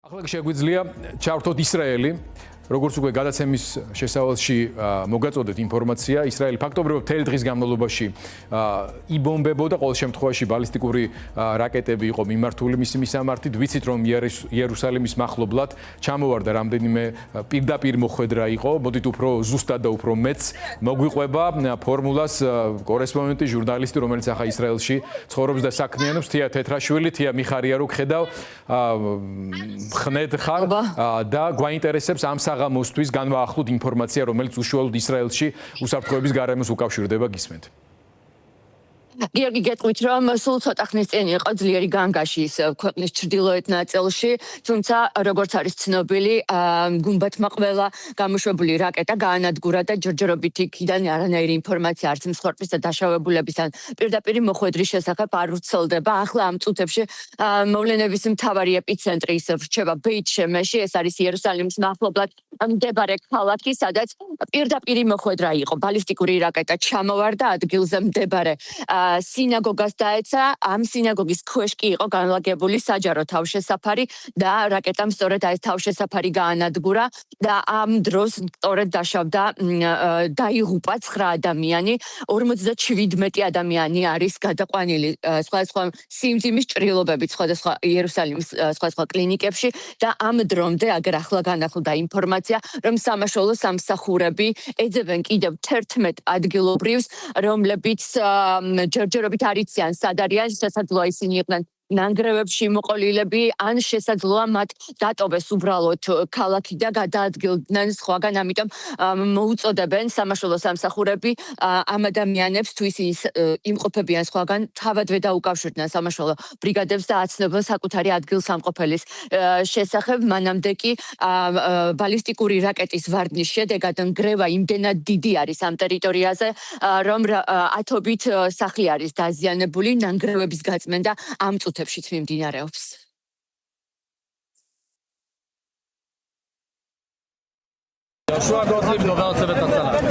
ახლა შეგვიძლია ჩავთოთ ისრაელი, როგორც უკვე გადაცემის შესავალში მოგაწოდეთ ინფორმაცია, ისრაელი ფაქტობრივად მთელი დღის განმავლობაში იბომბებოდა, ყოველ შემთხვევაში ბალისტიკური რაკეტები იყო მიმართული მისი მისამართით, ვიცით რომ იერუსალიმის მახლობლად ჩამოვარდა რამდენიმე პირდაპირ მოხვედრა იყო, მოდით უფრო ზუსტად და უფრო მეც მოგვიყვება ფორმულას კორესპონდენტი ჟურნალისტი, რომელიც ახლა ისრაელში ცხოვრობს და საქმიანობს, თია თეთრაშვილი, თია მიხარია რო ხედავ ხნედ ხარ და გვაინტერესებს ამ საღამოსთვის განვაახლოთ ინფორმაცია, რომელიც უშუალოდ ისრაელში უსაფრთხოების გარემოს უკავშირდება გისმენთ. გიორგი გეტყვით რომ სულ ცოტა ხნის წინ იყო ძლიერი განგაში ქვეყნის ჩრდილოეთ ნაწილში, თუმცა როგორც არის ცნობილი, გუმბათმა ყველა გამოშვებული რაკეტა გაანადგურა და ჯერჯერობით იქიდან არანაირი ინფორმაცია არც მსხვერპლის და დაშავებულების ან პირდაპირ მოხვედრის შესახებ არ ვრცელდება. ახლა ამ წუთებში მოვლენების მთავარი ეპიცენტრი ისევ რჩება ბეით-შემეში, ეს არის იერუსალიმის მახლობლად მდებარე ქალაქი, სადაც პირდაპირ მოხვედრა იყო. ბალისტიკური რაკეტა ჩამოვარდა ადგილზე მდებარე სინაგოგას დაეცა, ამ სინაგოგის ქვეშ კი იყო განლაგებული საჯარო თავშესაფარი და რაკეტამ სწორედ ეს თავშესაფარი გაანადგურა და ამ დროს სწორედ დაშავდა დაიღუპა 9 ადამიანი, 57 ადამიანი არის გადაყვანილი სხვადასხვა სიმძიმის ჭრილობებით სხვადასხვა იერუსალიმის სხვადასხვა კლინიკებში და ამ დრომდე აგერ ახლა განახლდა ინფორმაცია, რომ სამაშველო სამსახურები ეძებენ კიდევ 11 ადგილობრივს, რომლებიც ჯერჯერობით არ იციან სად არიან, შესაძლოა ისინი იყვნენ ნანგრევებში მოყოლილები, ან შესაძლოა მათ დატოვეს უბრალოდ ქალაქი და გადაადგილდნენ სხვაგან, ამიტომ მოუწოდებენ სამაშველო სამსახურები ამ ადამიანებს, თუ ისინი იმყოფებიან სხვაგან, თავადვე დაუკავშირდნენ სამაშველო ბრიგადებს და აცნობენ საკუთარი ადგილსამყოფელის შესახებ. მანამდე კი ბალისტიკური რაკეტის ვარდნის შედეგად ნგრევა იმდენად დიდი არის ამ ტერიტორიაზე, რომ ათობით სახლი არის დაზიანებული, ნანგრევების გაწმენდა ამ წუთებშიც მიმდინარეობს.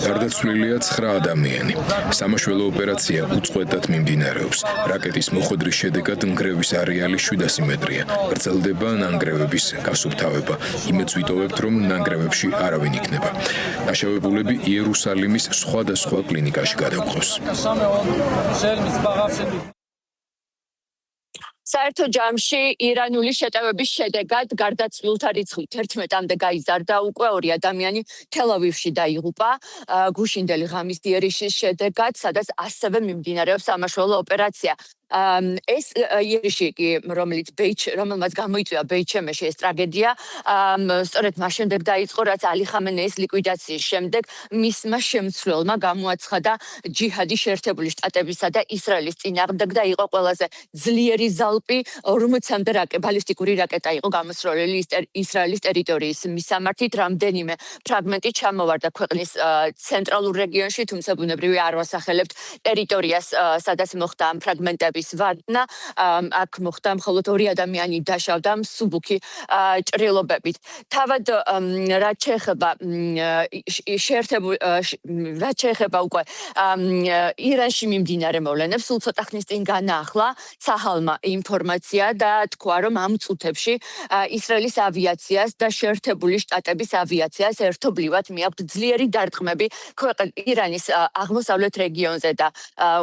გარდაცვლილია 9 ადამიანი. სამაშველო ოპერაცია უწყვეტად მიმდინარეობს. რაკეტის მოხვედრის შედეგად ნგრევის არეალი 700 მეტრია. გრძელდება ნანგრევების გასუფთავება. იმედს ვიტოვებთ, რომ ნანგრევებში არავინ იქნება. დაშავებულები იერუსალიმის სხვადასხვა კლინიკაში გადაგვყოს. საერთო ჯამში ირანული შეტევების შედეგად გარდაცვლილთა რიცხვი 11-მდე გაიზარდა, უკვე 2 ადამიანი თელ-ავივში დაიღუპა გუშინდელი ღამის დიერიშის შედეგად, სადაც ასევე მიმდინარეობს სამაშველო ოპერაცია. ეს იერიში კი, რომელმაც გამოიწვია ბეით-შემეში ეს ტრაგედია, სწორედ მას შემდეგ დაიწყო, რაც ალი ხამენეის ლიკვიდაციის შემდეგ მისმა შემცვლელმა გამოაცხადა ჯიჰადი შეერთებული შტატებისა და ისრაელის წინააღმდეგ და იყო ყველაზე ძლიერი ზალპი 40-მდე ბალისტიკური რაკეტა იყო გამოსროლილი ისრაელის ტერიტორიის მისამართით. რამდენიმე ფრაგმენტი ჩამოვარდა ქვეყნის ცენტრალურ რეგიონში, თუმცა ბუნებრივი არ ვასახელებთ ტერიტორიას, სადაც მოხდა ამ ფრაგმენტების ვარდნა. აქ მოხდა მხოლოდ 2 ადამიანი დაშავდა მსუბუქი ჭრილობებით. თავად რაც შეეხება უკვე ირანში მიმდინარე მოვლენებს, სულ ცოტა ხნის წინ განაახლა ცაჰალმა ინფორმაცია და თქვა, რომ ამ წუთებში ისრაელის ავიაციას და შეერთებული შტატების ავიაციას ერთობლივად მიაქვთ ძლიერი დარტყმები ირანის აღმოსავლეთ რეგიონზე და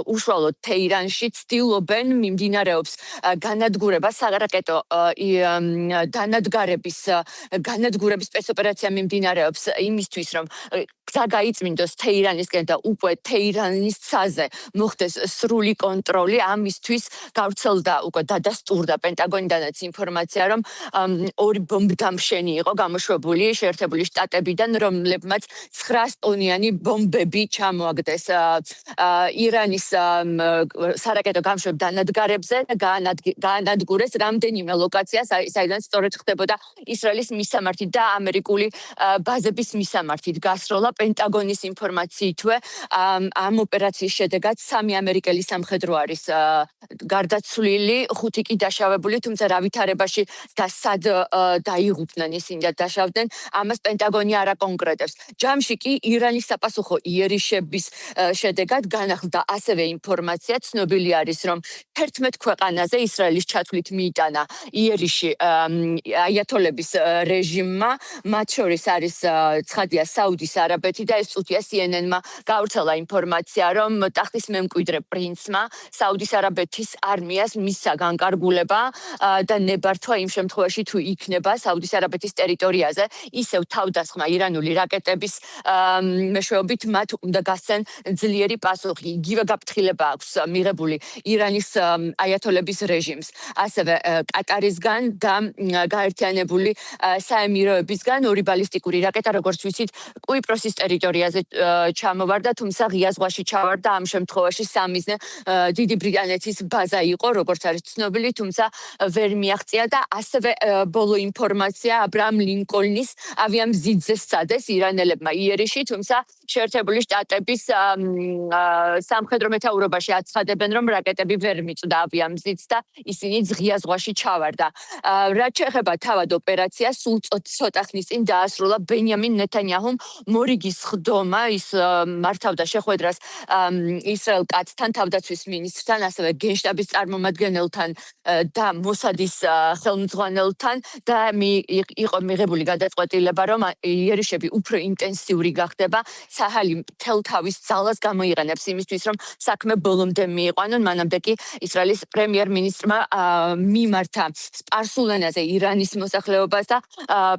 უშუალოდ თეირანში ცდილობენ მიმდინარეობს განადგურება სარაკეტო განადგურების სპეცოპერაცია მიმდინარეობს იმისთვის, რომ გზა გაიწმინდოს თეირანისკენ და უკვე თეირანის ცაზე მოხდეს სრული კონტროლი. ამისთვის გავრცელდა უკვე დადასტურდა პენტაგონიდანაც ინფორმაცია, რომ 2 ბომბდამშენი იყო გამოშვებული შეერთებული შტატებიდან, რომლებმაც 9 ტონიანი ბომბები ჩამოაგდეს ირანის სარაკეტო გამშვებ დანადგარებზე და გაანადგურეს რამდენიმე ლოკაცია, საიდან სწორედ ხდებოდა ისრაელის მისამართით და ამერიკული ბაზების მისამართით. გასროლა პენტაგონის ინფორმაციითვე ამ ოპერაციის შედეგად 3 ამერიკელი სამხედრო არის გარდაცვლილი, 5 კი დაშავებული, თუმცა რა ვითარებაში და სად დაიღუპნენ ისინი და დაშავდნენ, ამას პენტაგონი არ აკონკრეტებს. ჯამში კი ირანის საპასუხო იერიშების შედეგად განახლდა ასევე ინფორმაცია, ცნობილი არის, რომ 11 ქვეყანაზე ისრაელის ჩათვლით მიიტანა იერიში აიათოლების რეჟიმმა, მათ შორის არის ცხადია საუდის არაბეთი და ეს წუთია CNN-მა გავრცელა ინფორმაცია, რომ ტახტის მემკვიდრე პრინცმა საუდის არაბეთის არმიას მისცა განკარგულება და ნებართვა იმ შემთხვევაში თუ იქნება საუდის არაბეთის ტერიტორიაზე ისევ თავდასხმა ირანული რაკეტების მეშვეობით მათ უნდა გასცენ ძლიერი პასუხი. იგივე გაფრთხილება აქვს მიღებული ირანის აიათოლების რეჟიმს. ასევე კატარისგან და გაერთიანებული საემიროებისგან 2 ბალისტიკური რაკეტა, როგორც ვიცით, კვიპროსის ტერიტორიაზე ჩამოვარდა, თუმცა ღია ზღვაში ჩავარდა. ამ შემთხვევაში სამიზნე დიდი ბრიტანეთის ბაზა იყო, როგორც არის ცნობილი, თუმცა ვერ მიაღწია და ასევე ბოლო ინფორმაცია აბრაამ ლინკოლნის ავიამზიდზე სცადეს ირანელებმა იერიში, თუმცა შეერთებული შტატების სამხედრო მეთაურობაში აცხადებენ, რომ რაკეტები ვერ მიწვდა ავიამზიდს და ისინი ღია ზღვაში ჩავარდა. რაც შეეხება თავად ოპერაციას, სულ ცოტა ხნის წინ დაასრულა ბენიამინ ნეთანიაჰუმ მორიგის ხდომა, ის მართავდა შეხვედრას ისრაელ კაცთან, თავდაცვის მინისტრთან, ასევე გენშტაბის წარმომადგენელთან და მოსადის ხელმძღვანელთან და იყო მიღებული გადაწყვეტილება, რომ იერიშები უფრო ინტენსიური გახდება, საჰალი მთელ თავის ძალას გამოიყენებს იმისთვის, რომ საქმე ბოლომდე მიიყვანონ. მანამდე კი ისრაელის პრემიერ-მინისტრმა მიმართა სპარსულ ენაზე ირანის მოსახლეობას და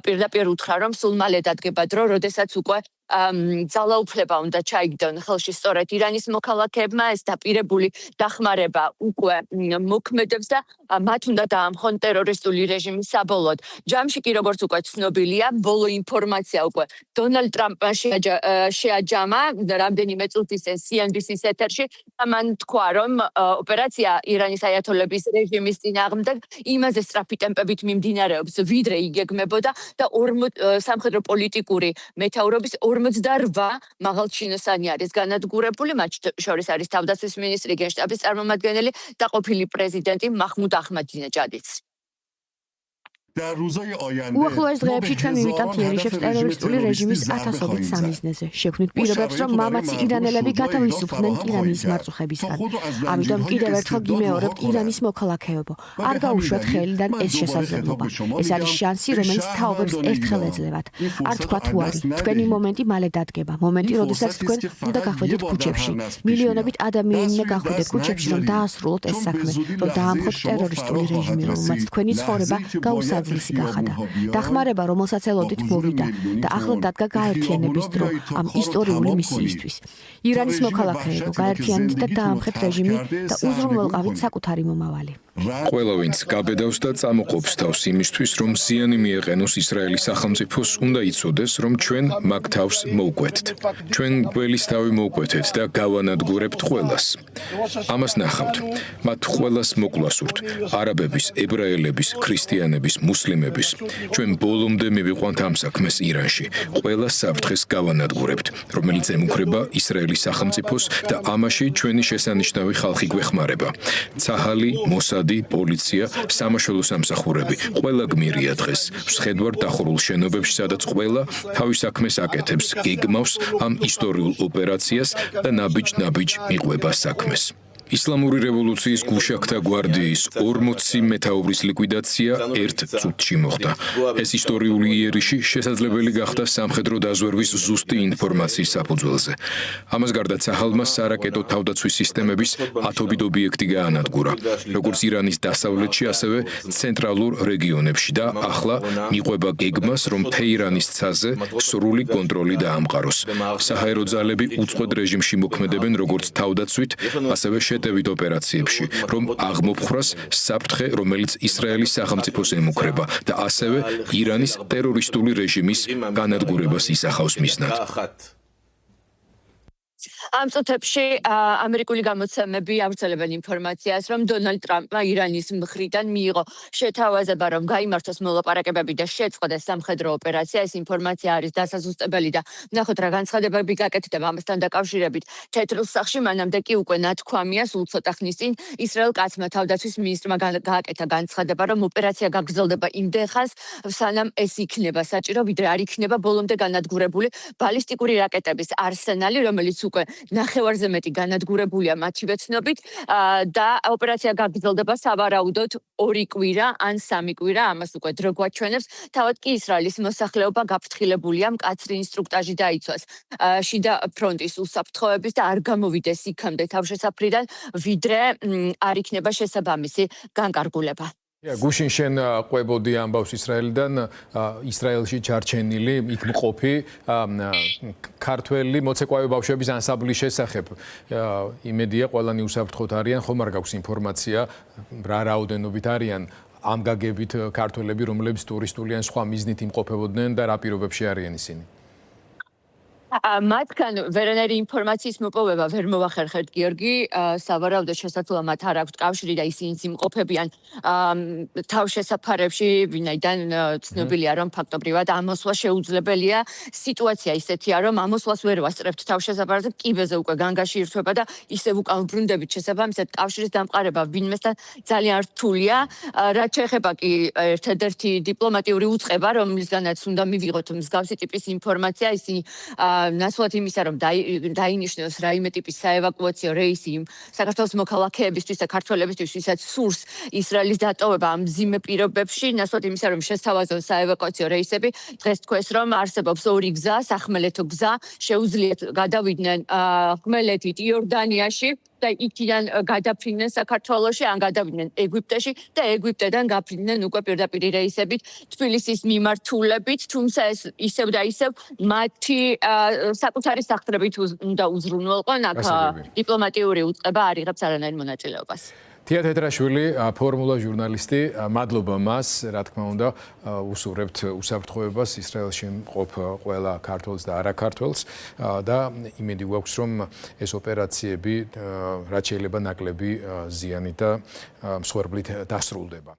პირდაპირ უთხრა, რომ სულ მალე დადგება დრო, როდესაც უკვე ძალაუფლება უნდა ჩაიგდონ ხელში სწორედ ირანის მოქალაქეებმა, ეს დაპირებული დახმარება უკვე მოქმედებს და მათ უნდა დაამხონ ტერორისტული რეჟიმი საბოლოოდ. ჯამში კი როგორც უკვე ცნობილია, ბოლო ინფორმაცია უკვე დონალდ ტრამპმა შეაჯამა რამდენიმე წუთის CNBC-ის ეთერში და მან თქვა, რომ ოპერაცია ირანის აიათოლების რეჟიმის წინააღმდეგ იმაზე სწრაფი ტემპებით მიმდინარეობს, ვიდრე იგეგმებოდა და სამხედრო პოლიტიკური მეთაურობის 48 მაღალჩინოსანი არის განადგურებული, მათ შორის არის თავდაცვის მინისტრი, გენშტაბის წარმომადგენელი და ყოფილი პრეზიდენტი მაჰმუდ აჰმადინეჯადიც. უახლოეს დღეებში ჩვენ მივიტანთ იერიშებს ტერორისტული რეჟიმის ათასობით სამიზნეზე. შექმნით პირობებს, რომ მამაცი ირანელები გათავისუფლდნენ ტირანიის მარწუხებისგან. ამიტომ კიდევ ერთხელ გიმეორებთ ირანის მოქალაქეობო. არ გაუშვათ ხელიდან ეს შესაძლებლობა. ეს არის შანსი, რომელიც თაობებს ერთხელ ეძლევათ. არ თქვა თუ არის. თქვენი მომენტი მალე დადგება. მომენტი, როდესაც თქვენ უნდა გახვიდეთ ქუჩებში. მილიონობით ადამიანი უნდა გახვიდეთ ქუჩებში, რომ დაასრულოთ ეს საქმე, რომ დაამხოთ ტერორისტული რეჟიმი, რომელმაც თქვენი ცხოვრება გაუსაძლისი გახადა. დახმარება, რომელსაც ელოდით, მოვიდა და ახლა დადგა გაერთიანების დრო ამ ისტორიული მისიისთვის. ირანის მოქალაქეებო, გაერთიანეთ და დაამხეთ რეჟიმი და უზრუნველყავით საკუთარი მომავალი. ყველა ვინც გაბედავს და წამოყოფს თავს იმისთვის, რომ ზიანი მიეყენოს ისრაელის სახელმწიფოს, უნდა იცოდეს, რომ ჩვენ მაგ თავს მოუკვეთთ. ჩვენ ყველის თავი მოუკვეთეთ და გავანადგურებთ ყველას. ამას ნახავთ. მათ ყველას მოკლასურთ. არაბების, ებრაელების, ქრისტიანების, მუსლიმების. ჩვენ ბოლომდე მივიყვანთ ამ საქმეს ირანში. ყველა საფრთხეს გავანადგურებთ, რომელიც ემუქრება ისრაელის სახელმწიფოს და ამაში ჩვენი შესანიშნავი ხალხი გვეხმარება. ცაჰალი, მოსადი, პოლიცია, სამაშველო სამსახურები, ყველა გმირია დღეს. ვსხედვარ დახურულ შენობებში, სადაც ყველა თავის საქმეს აკეთებს, გეგმავს ამ ისტორიულ ოპერაციას და ნაბიჯ-ნაბიჯ მიყვება საქმეს. ისლამური რევოლუციის გუშაქთა გვარდიის 40 მეთაურის ლიკვიდაცია ერთ წუთში მოხდა. ეს ისტორიული იერიში შესაძლებელი გახდა სამხედრო დაზვერვის ზუსტი ინფორმაციის საფუძველზე. ამას გარდა ცაჰალმა სარაკეტო თავდაცვის სისტემების ათობით ობიექტი გაანადგურა, როგორც ირანის დასავლეთში, ასევე ცენტრალურ რეგიონებში და ახლა მიყვება გეგმას, რომ თეირანის ცაზე სრული კონტროლი დაამყაროს. საჰაერო ძალები უწყვეტ რეჟიმში მოქმედებენ როგორც თავდაცვით, ასევე შეტევით ოპერაციებში, რომ აღმოფხრას საფრთხე, რომელიც ისრაელის სახელმწიფოს ემუქრება და ასევე ირანის ტერორისტული რეჟიმის განადგურებას ისახავს მიზნად. ამ წუთებში ამერიკული გამოცემები ავრცელებენ ინფორმაციას, რომ დონალდ ტრამპმა ირანის მხრიდან მიიღო შეთავაზება, რომ გაიმართოს მოლაპარაკებები და შეწყდეს სამხედრო ოპერაცია. ეს ინფორმაცია არის დასაზუსტებელი და ნახოთ რა განცხადებები გაკეთდება ამასთან დაკავშირებით. თეთრ სახლში მანამდე კი უკვე ნათქვამია, სულ ცოტა ხნის წინ ისრაელ კაცმა თავდაცვის მინისტრმა გააკეთა განცხადება, რომ ოპერაცია გაგრძელდება იმდენ ხანს, სანამ ეს იქნება საჭირო, ვიდრე არ იქნება ბოლომდე განადგურებული ბალისტიკური რაკეტების არსენალი, რომელიც უკვე ნახევარზე მეტი განადგურებულია მათივე ცნობით და ოპერაცია გაგრძელდება სავარაუდოდ 2 კვირა ან 3 კვირა, ამას უკვე დრო გვაჩვენებს. თავად კი ისრაელის მოსახლეობა გაფრთხილებულია, მკაცრი ინსტრუქტაჟი დაიცვას შიდა ფრონტის უსაფრთხოების და არ გამოვიდეს იქამდე თავშესაფრიდან, ვიდრე არ იქნება შესაბამისი განკარგულება. გუშინ შენ ყვებოდი ამბავს ისრაელიდან, ისრაელში ჩარჩენილი, იქ მყოფი ქართველი მოცეკვავე ბავშვების ანსამბლის შესახებ. იმედია, ყველანი უსაფრთხოდ არიან, ხომ არ გაქვს ინფორმაცია, რა რაოდენობით არიან ამ გაგებით ქართველები, რომლებიც ტურისტული ან სხვა მიზნით იმყოფებოდნენ და რა პირობებში არიან ისინი? მათგან ვერანაირი ინფორმაციის მოპოვება ვერ მოვახერხებთ, გიორგი. სავარაუდოდ შესაძლოა მათ არ აქვთ კავშირი და ისინი იმყოფებიან თავშესაფარებში, ვინაიდან ცნობილია, რომ ფაქტობრივად ამოსვლა შეუძლებელია. სიტუაცია ისეთია, რომ ამოსვლას ვერ ვასწრებთ თავშესაფარზე, კიბეზე უკვე განგაში ირთვება და ისევ უკან ვბრუნდებით შესაბამისად კავშირის დამყარება ვინმესთან ძალიან რთულია. რაც შეეხება კი ერთადერთი დიპლომატიური უწყება, რომლისგანაც უნდა მივიღოთ მსგავსი ტიპის ინფორმაცია, ისინი ნაცვლად იმისა, რომ დაინიშნოს რაიმე ტიპის საევაკუაციო რეისი საქართველოს მოქალაქეებისთვის და ქართველებისთვის, ვისაც სურს ისრაელის დატოვება ამ მძიმე პირობებში, ნაცვლად იმისა, რომ შესთავაზონ საევაკუაციო რეისები, დღეს თქვეს, რომ არსებობს 2 გზა, სახმელეთო გზა, შეუძლიათ გადავიდნენ ხმელეთით იორდანიაში და იქიდან გადაფრინდნენ საქართველოში, ან გადავიდნენ ეგვიპტეში და ეგვიპტედან გაფრინდნენ უკვე პირდაპირ რეისებით თბილისის მიმართულებით, თუმცა ეს ისევ და ისევ მათი საკუთარი სახსრებით უნდა უზრუნველყონ, აქ დიპლომატიური უწყება არ იღებს არანაირ მონაწილეობას. თია თეთრაშვილი, ფორმულა ჟურნალისტი, მადლობა მას, რა თქმა უნდა, უსურვებთ უსაფრთხოებას ისრაელში მყოფ ყველა ქართველს და არაქართველს და იმედი გვაქვს, რომ ეს ოპერაციები რაც შეიძლება ნაკლები ზიანით და მსხვერპლით დასრულდება.